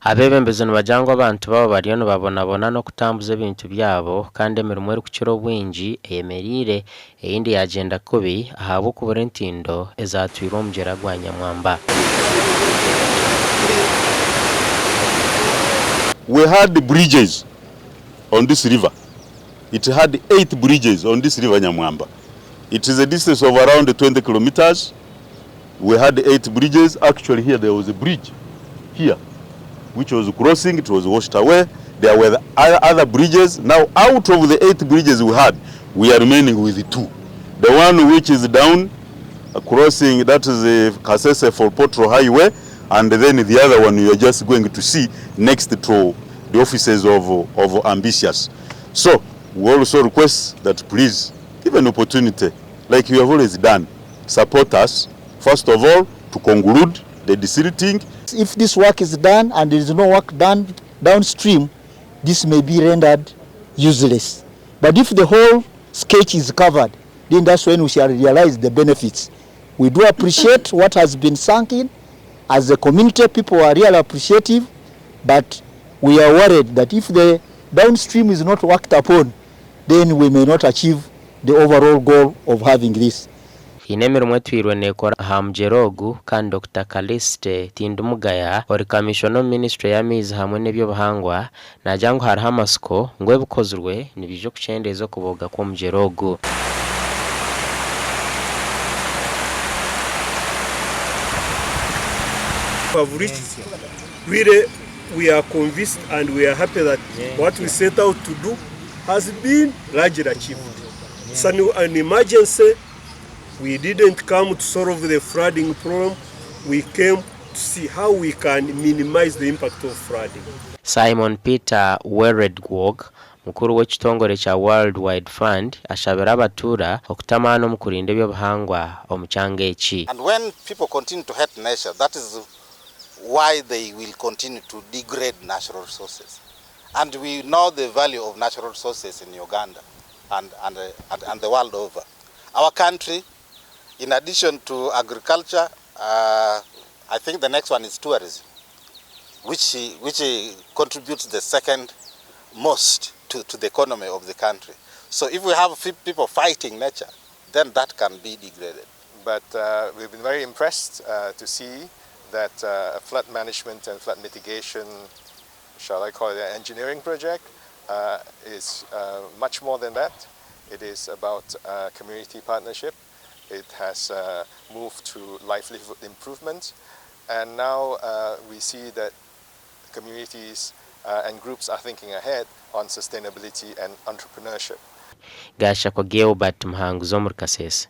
Abeebembezi nibajangwa abantu babo bariyo nibabonabona n'okutambuza ebintu byabo kandi emirimo erikukira obwingi eyemereire eyindi yagenda kubi ahabw'okubura entindo ezatwirwe omugyera gwa Nyamwamba. We had bridges on this river. It had 8 bridges on this river Nyamwamba. It is a distance of around 20 kilometers. We had 8 bridges. Actually here there was a bridge here which was crossing, it was washed away. There were the other bridges. Now out of the 8 bridges we had, we are remaining with 2. The one which is down crossing, that is the Kasese for Potro Highway, and then the other one you are just going to see next to the offices of Ambitious. So we also request that please give an opportunity, like you have always done, support us, first of all, to conclude the desilting. If this work is done and there is no work done downstream, this may be rendered useless. But if the whole sketch is covered, then that's when we shall realize the benefits. We do appreciate what has been sunk in. As a community, people are really appreciative, but we are worried that if the downstream is not worked upon, then we may not achieve the overall goal of having this. Inemirimo etwirwe nekora ha mugyera ogu kandi Dr. Kasese Tindumugaya ori Commissioner Ministry y'amizi hamwe n'ebyobuhangwa najyangu hariho amasiko ngo ebikozirwe nibije kuchendeza okuboga kw'omugyera ogu. Really, we are convinced and we are happy that what we set out to do has been largely achieved. It's an emergency. We didn't come to solve the flooding problem. We came to see how we can minimize the impact of flooding. Simon Peter Weredgwog, mukuru w'ekitongole kya World Wide Fund, ashabira abatura okutamana omukurinda ebyobuhangwa omu kyanga eki. And when people continue to hate nature, that is why they will continue to degrade natural resources. And we know the value of natural resources in Uganda and the world over. Our country, in addition to agriculture, I think the next one is tourism, which contributes the second most to the economy of the country. So if we have people fighting nature, then that can be degraded. But we've been very impressed to see that a flood management and flood mitigation, shall I call it an engineering project, is much more than that. It is about community partnership. It has moved to livelihood improvement, and now we see that communities and groups are thinking ahead on sustainability and entrepreneurship. Gasha kwa Gilbert Mhangu zo muri Kasese.